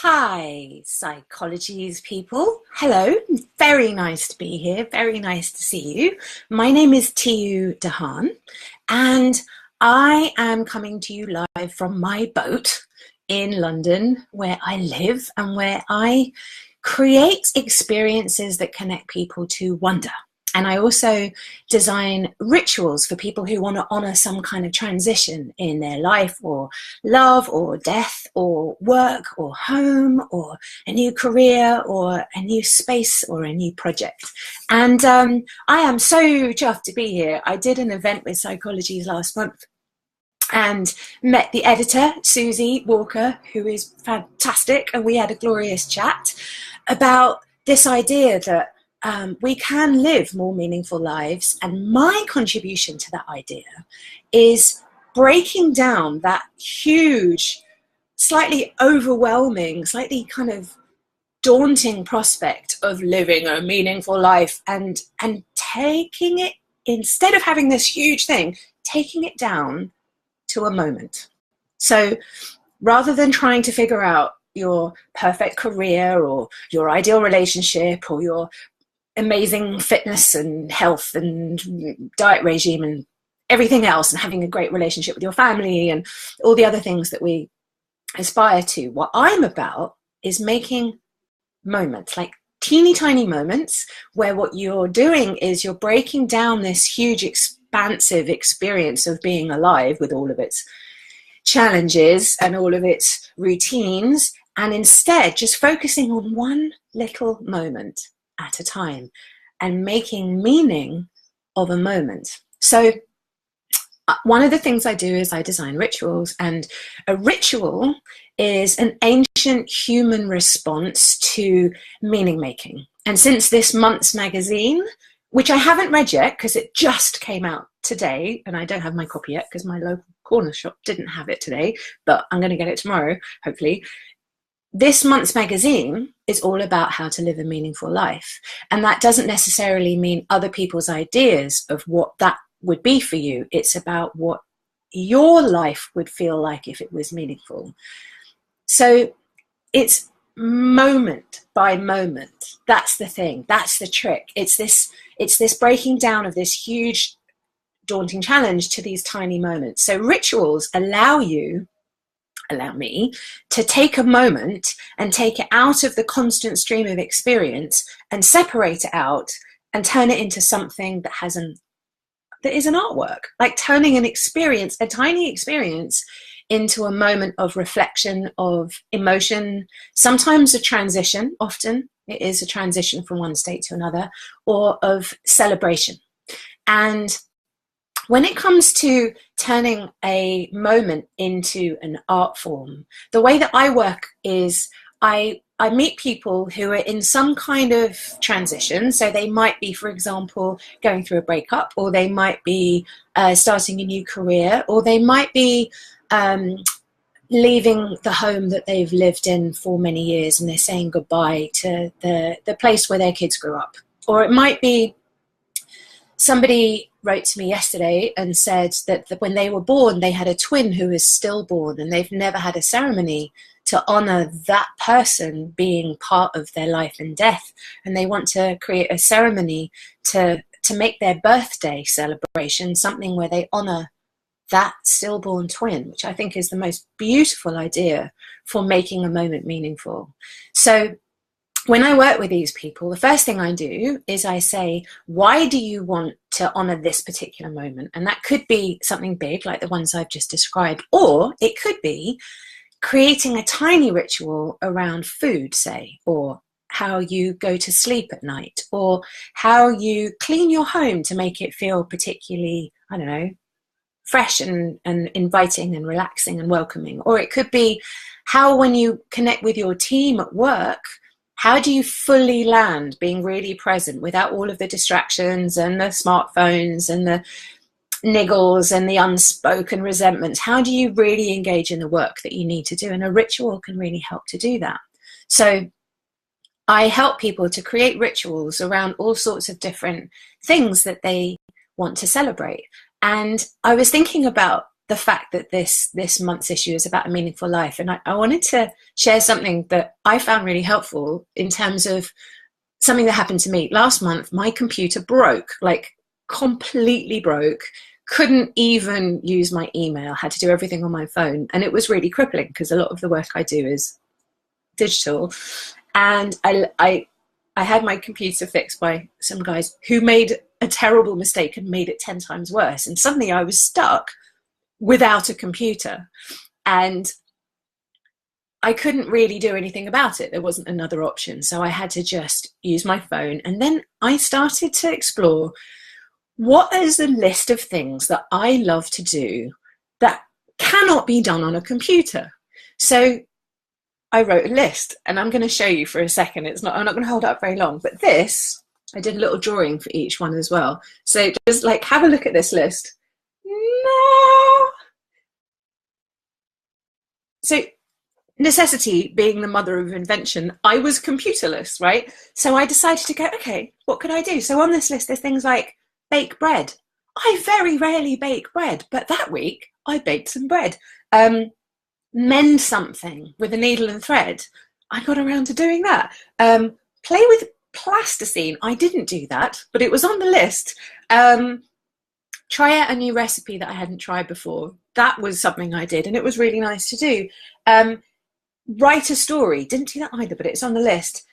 Hi, Psychologies people. Hello, very nice to be here. Very nice to see you. My name is Tiu Dahan, and I am coming to you live from my boat in London, where I live and where I create experiences that connect people to wonder. And I also design rituals for people who want to honor some kind of transition in their life, or love, or death, or work, or home, or a new career, or a new space, or a new project. And I am so chuffed to be here. I did an event with Psychologies last month and met the editor, Susie Walker, who is fantastic. And we had a glorious chat about this idea that we can live more meaningful lives. And my contribution to that idea is breaking down that huge, slightly overwhelming, slightly kind of daunting prospect of living a meaningful life and taking it, instead of having this huge thing, taking it down to a moment. So rather than trying to figure out your perfect career or your ideal relationship or your amazing fitness and health and diet regime and everything else, and having a great relationship with your family and all the other things that we aspire to, what I'm about is making moments, like teeny tiny moments, where what you're doing is you're breaking down this huge expansive experience of being alive with all of its challenges and all of its routines, and instead just focusing on one little moment at a time and making meaning of a moment. So one of the things I do is I design rituals, and a ritual is an ancient human response to meaning making. And since this month's magazine, which I haven't read yet because it just came out today, and I don't have my copy yet because my local corner shop didn't have it today, but I'm going to get it tomorrow, hopefully. This month's magazine is all about how to live a meaningful life. And that doesn't necessarily mean other people's ideas of what that would be for you. It's about what your life would feel like if it was meaningful. So it's moment by moment. That's the thing. That's the trick. It's this breaking down of this huge, daunting challenge to these tiny moments. So rituals allow me to take a moment and take it out of the constant stream of experience and separate it out and turn it into something that is an artwork, like turning an experience, a tiny experience, into a moment of reflection, of emotion, sometimes a transition, often it is a transition from one state to another, or of celebration. And when it comes to turning a moment into an art form, the way that I work is I meet people who are in some kind of transition. So they might be, for example, going through a breakup, or they might be starting a new career, or they might be leaving the home that they've lived in for many years and they're saying goodbye to the place where their kids grew up. Or it might be somebody wrote to me yesterday and said that when they were born, they had a twin who is stillborn, and they've never had a ceremony to honor that person being part of their life and death. And they want to create a ceremony to make their birthday celebration something where they honor that stillborn twin, which I think is the most beautiful idea for making a moment meaningful. So when I work with these people, the first thing I do is I say, why do you want to honor this particular moment? And that could be something big, like the ones I've just described, or it could be creating a tiny ritual around food, say, or how you go to sleep at night, or how you clean your home to make it feel particularly, I don't know, fresh and inviting and relaxing and welcoming. Or it could be how, when you connect with your team at work, how do you fully land being really present without all of the distractions and the smartphones and the niggles and the unspoken resentments? How do you really engage in the work that you need to do? And a ritual can really help to do that. So I help people to create rituals around all sorts of different things that they want to celebrate. And I was thinking about the fact that this month's issue is about a meaningful life. And I wanted to share something that I found really helpful in terms of something that happened to me. Last month, my computer broke, like completely broke. Couldn't even use my email, had to do everything on my phone. And it was really crippling because a lot of the work I do is digital. And I had my computer fixed by some guys who made a terrible mistake and made it 10 times worse. And suddenly I was stuck without a computer. And I couldn't really do anything about it. There wasn't another option. So I had to just use my phone. And then I started to explore, what is the list of things that I love to do that cannot be done on a computer? So I wrote a list, and I'm going to show you for a second. I'm not going to hold it up very long, but this, I did a little drawing for each one as well. So just like, have a look at this list. No. So necessity being the mother of invention, I was computerless, right? So I decided to go, okay, what could I do? So on this list, there's things like bake bread. I very rarely bake bread, but that week I baked some bread. Mend something with a needle and thread. I got around to doing that. Play with plasticine. I didn't do that, but it was on the list. Try out a new recipe that I hadn't tried before. That was something I did, and it was really nice to do. Write a story. Didn't do that either, but it's on the list.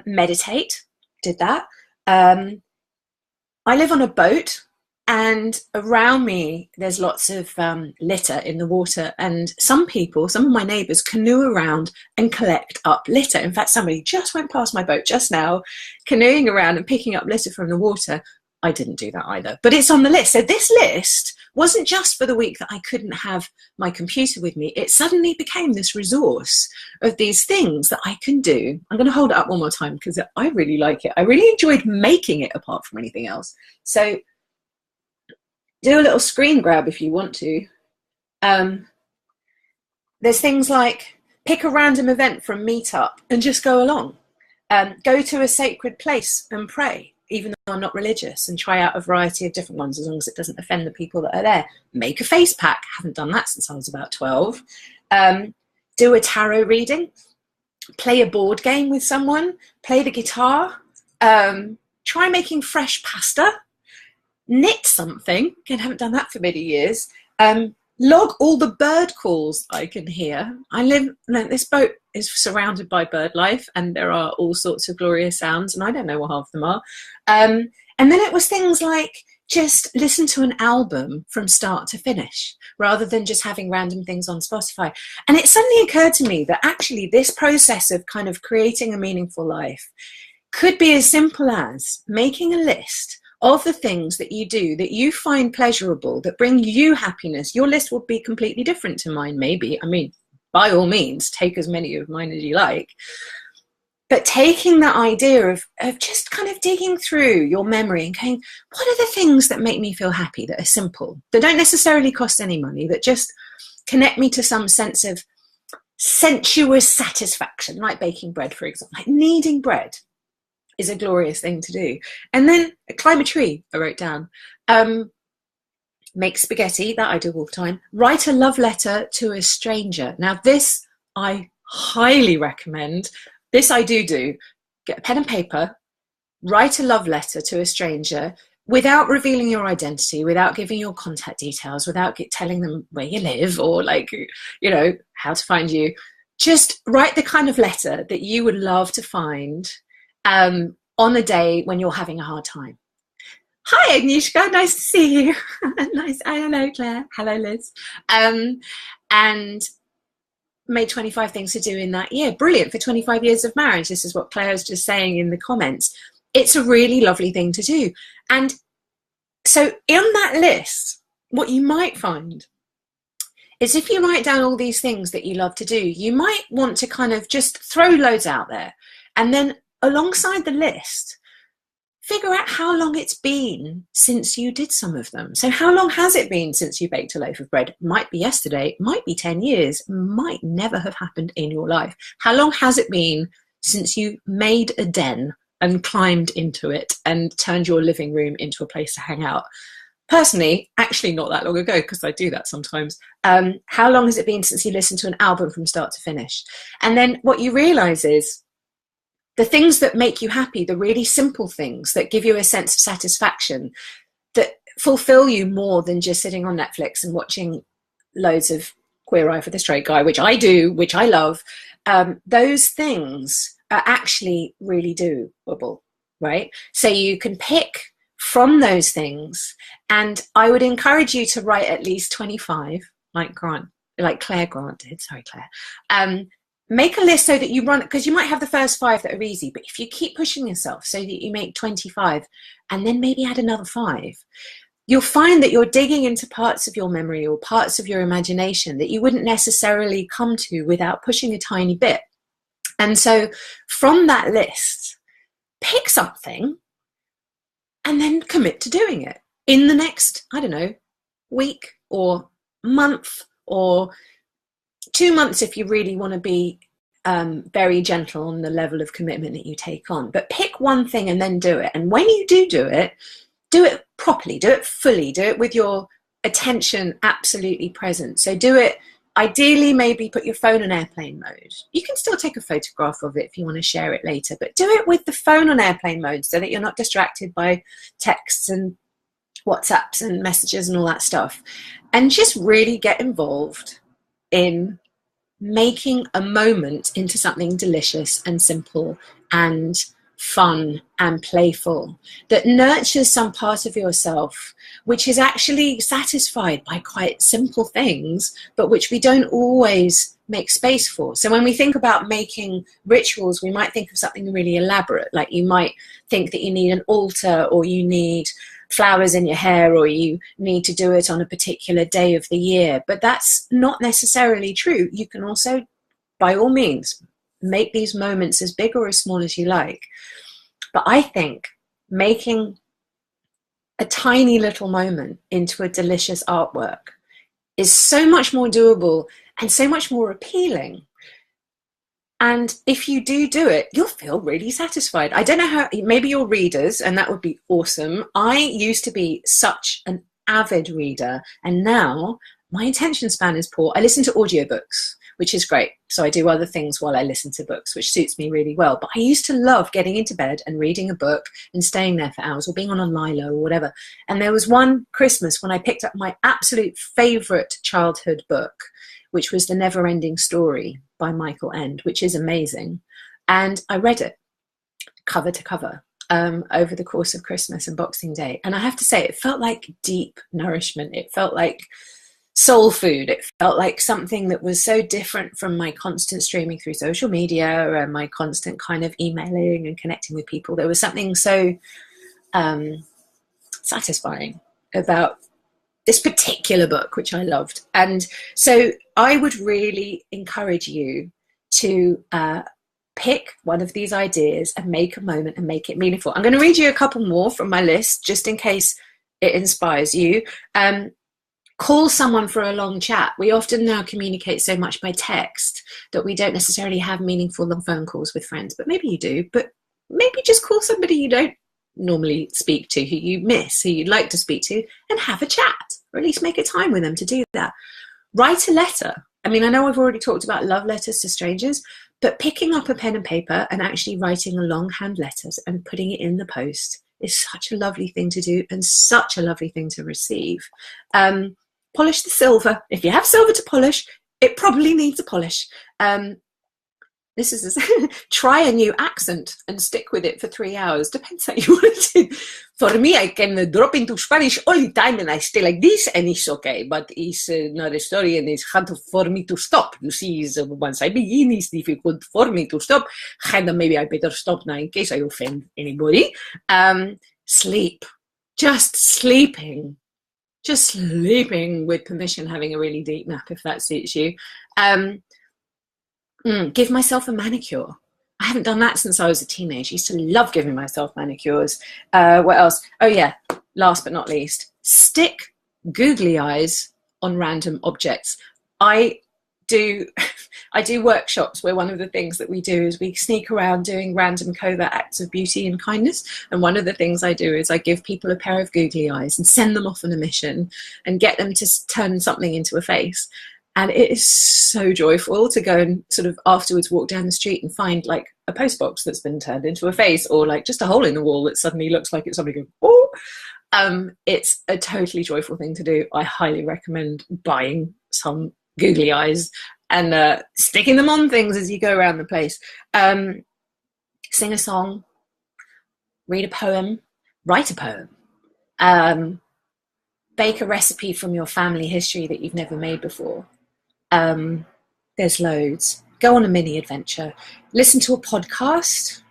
Meditate. Did that. I live on a boat, and around me there's lots of litter in the water, and some of my neighbours, canoe around and collect up litter. In fact, somebody just went past my boat just now, canoeing around and picking up litter from the water. I didn't do that either, but it's on the list. So this list wasn't just for the week that I couldn't have my computer with me. It suddenly became this resource of these things that I can do. I'm going to hold it up one more time because I really like it. I really enjoyed making it apart from anything else. So do a little screen grab if you want to. There's things like pick a random event from Meetup and just go along. Go to a sacred place and pray, even though I'm not religious, and try out a variety of different ones as long as it doesn't offend the people that are there. Make a face pack. Haven't done that since I was about 12. Do a tarot reading. Play a board game with someone. Play the guitar. Try making fresh pasta. Knit something. Again, haven't done that for many years. Log all the bird calls I can hear. This boat is surrounded by bird life, and there are all sorts of glorious sounds, and I don't know what half of them are. And then it was things like just listen to an album from start to finish, rather than just having random things on Spotify. And it suddenly occurred to me that actually this process of kind of creating a meaningful life could be as simple as making a list of the things that you do that you find pleasurable, that bring you happiness. Your list will be completely different to mine, maybe. I mean, by all means, take as many of mine as you like. But taking that idea of just kind of digging through your memory and going, what are the things that make me feel happy, that are simple, that don't necessarily cost any money, that just connect me to some sense of sensuous satisfaction, like baking bread, for example, like kneading bread is a glorious thing to do. And then climb a tree, I wrote down. Make spaghetti, that I do all the time. Write a love letter to a stranger. Now this I highly recommend. This I do. Get a pen and paper, write a love letter to a stranger without revealing your identity, without giving your contact details, without telling them where you live or how to find you. Just write the kind of letter that you would love to find on a day when you're having a hard time. Hi, Agnieszka, nice to see you. Nice. Hello, Claire. Hello, Liz. And made 25 things to do in that year. Brilliant for 25 years of marriage. This is what Claire was just saying in the comments. It's a really lovely thing to do. And so in that list, what you might find is if you write down all these things that you love to do, you might want to kind of just throw loads out there. And then alongside the list, figure out how long it's been since you did some of them. So how long has it been since you baked a loaf of bread? Might be yesterday, might be 10 years, might never have happened in your life. How long has it been since you made a den and climbed into it and turned your living room into a place to hang out? personally, actually not that long ago, because I do that sometimes. How long has it been since you listened to an album from start to finish? And then what you realize is the things that make you happy, the really simple things that give you a sense of satisfaction, that fulfill you more than just sitting on Netflix and watching loads of Queer Eye for the Straight Guy, which I do, which I love. Those things are actually really doable, right? So you can pick from those things, and I would encourage you to write at least 25, like Claire Grant did. Sorry, Claire. Make a list so that you run, because you might have the first 5 that are easy, but if you keep pushing yourself so that you make 25 and then maybe add another 5, you'll find that you're digging into parts of your memory or parts of your imagination that you wouldn't necessarily come to without pushing a tiny bit. And so from that list, pick something and then commit to doing it in the next, I don't know, week or month or 2 months if you really want to be very gentle on the level of commitment that you take on. But pick one thing and then do it. And when you do it properly, do it fully, do it with your attention absolutely present. So do it, ideally, maybe put your phone on airplane mode. You can still take a photograph of it if you want to share it later, but do it with the phone on airplane mode so that you're not distracted by texts and WhatsApps and messages and all that stuff. And just really get involved in making a moment into something delicious and simple and fun and playful that nurtures some part of yourself which is actually satisfied by quite simple things, but which we don't always make space for. So when we think about making rituals, we might think of something really elaborate, like you might think that you need an altar, or you need flowers in your hair, or you need to do it on a particular day of the year. But that's not necessarily true. You can also, by all means, make these moments as big or as small as you like. But I think making a tiny little moment into a delicious artwork is so much more doable and so much more appealing. And if you do it, you'll feel really satisfied. I don't know how, maybe you're readers, and that would be awesome. I used to be such an avid reader, and now my attention span is poor. I listen to audiobooks, which is great. So I do other things while I listen to books, which suits me really well. But I used to love getting into bed and reading a book and staying there for hours, or being on a Lilo or whatever. And there was one Christmas when I picked up my absolute favorite childhood book, which was The Never-Ending Story by Michael Ende, which is amazing. And I read it cover to cover over the course of Christmas and Boxing Day. And I have to say, it felt like deep nourishment. It felt like soul food. It felt like something that was so different from my constant streaming through social media and my constant kind of emailing and connecting with people. There was something so satisfying about this particular book, which I loved. And so I would really encourage you to pick one of these ideas and make a moment and make it meaningful. I'm going to read you a couple more from my list, just in case it inspires you. Call someone for a long chat. We often now communicate so much by text that we don't necessarily have meaningful long phone calls with friends, but maybe you do. But maybe just call somebody you don't normally speak to, who you miss, who you'd like to speak to, and have a chat, or at least make a time with them to do that. Write a letter. I mean, I know I've already talked about love letters to strangers, but picking up a pen and paper and actually writing a longhand letter and putting it in the post is such a lovely thing to do and such a lovely thing to receive. Polish the silver. If you have silver to polish, it probably needs a polish. This is try a new accent and stick with it for 3 hours. Depends how you want to do. For me, I can drop into Spanish all the time and I stay like this and it's okay. But it's not a story and it's hard for me to stop. You see, once I begin, it's difficult for me to stop. And maybe I better stop now in case I offend anybody. Sleep. Just sleeping. Just sleeping with permission, having a really deep nap if that suits you. Give myself a manicure. I haven't done that since I was a teenager. I used to love giving myself manicures. What else? Oh yeah, last but not least, stick googly eyes on random objects. I do I do workshops where one of the things that we do is we sneak around doing random covert acts of beauty and kindness. And one of the things I do is I give people a pair of googly eyes and send them off on a mission and get them to turn something into a face. And it is so joyful to go and sort of afterwards walk down the street and find like a postbox that's been turned into a face, or like just a hole in the wall that suddenly looks like it's somebody going, oh. It's a totally joyful thing to do. I highly recommend buying some googly eyes and sticking them on things as you go around the place. Sing a song, read a poem, write a poem, bake a recipe from your family history that you've never made before. There's loads. Go on a mini adventure. Listen to a podcast.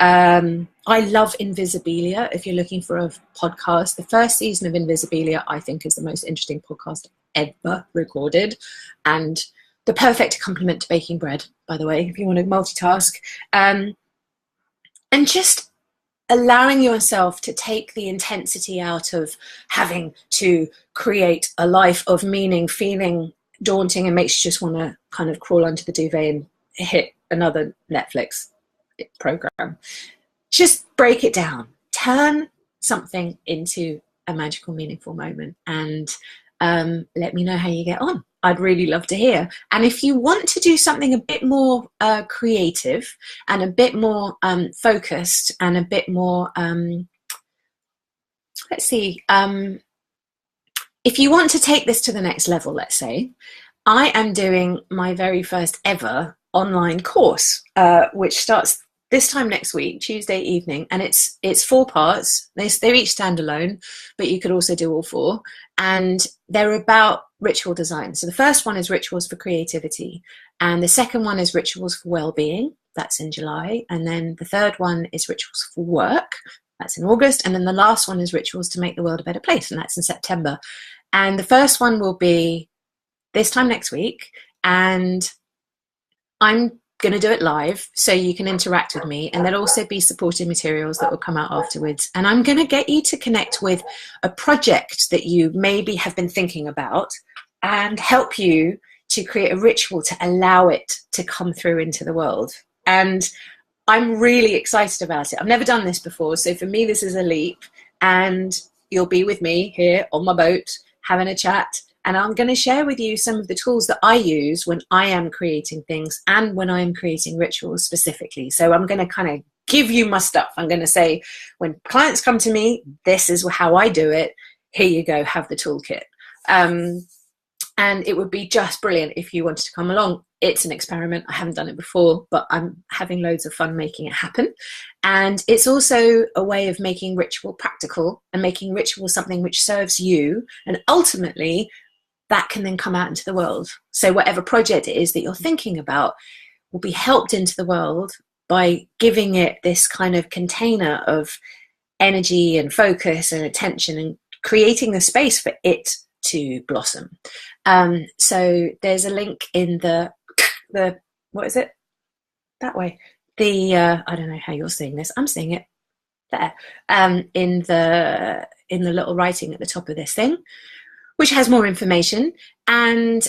I love Invisibilia. If you're looking for a podcast, the first season of Invisibilia, I think, is the most interesting podcast ever recorded, and the perfect accompaniment to baking bread, by the way, if you want to multitask. And just allowing yourself to take the intensity out of having to create a life of meaning, feeling daunting and makes you just want to kind of crawl under the duvet and hit another Netflix program. Just break it down. Turn something into a magical, meaningful moment, and let me know how you get on. I'd really love to hear. And if you want to do something a bit more creative and a bit more focused and a bit more, if you want to take this to the next level, let's say, I am doing my very first ever online course, which starts this time next week, Tuesday evening, and it's 4 parts. They're each standalone, but you could also do all 4, and they're about ritual design. So the first one is rituals for creativity, and the second one is rituals for well-being. That's in July, and then the third one is rituals for work. That's in August, and then the last one is rituals to make the world a better place, and that's in September. And the first one will be this time next week, and I'm going to do it live so you can interact with me, and there'll also be supporting materials that will come out afterwards. And I'm going to get you to connect with a project that you maybe have been thinking about and help you to create a ritual to allow it to come through into the world. And I'm really excited about it. I've never done this before, so for me this is a leap, and you'll be with me here on my boat having a chat. And I'm going to share with you some of the tools that I use when I am creating things and when I am creating rituals specifically. So I'm going to kind of give you my stuff. I'm going to say, when clients come to me, this is how I do it. Here you go, have the toolkit. And it would be just brilliant if you wanted to come along. It's an experiment. I haven't done it before, but I'm having loads of fun making it happen. And it's also a way of making ritual practical and making ritual something which serves you, and ultimately that can then come out into the world. So whatever project it is that you're thinking about will be helped into the world by giving it this kind of container of energy and focus and attention, and creating the space for it to blossom. So there's a link in the what is it? That way. I don't know how you're seeing this. I'm seeing it there. In the little writing at the top of this thing, which has more information. And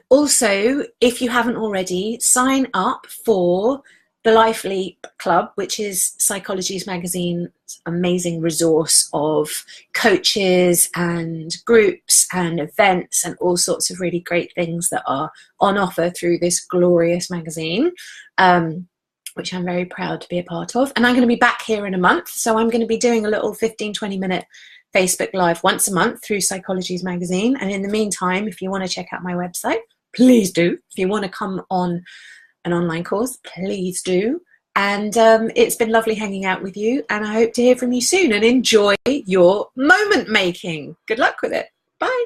also, if you haven't already, sign up for the Life Leap Club, which is Psychologies Magazine's amazing resource of coaches and groups and events and all sorts of really great things that are on offer through this glorious magazine, which I'm very proud to be a part of. And I'm going to be back here in a month. So I'm going to be doing a little 15-20 minute Facebook Live once a month through Psychologies Magazine. And in the meantime, if you want to check out my website, please do. If you want to come on an online course, please do. And it's been lovely hanging out with you, and I hope to hear from you soon, and enjoy your moment making. Good luck with it. Bye.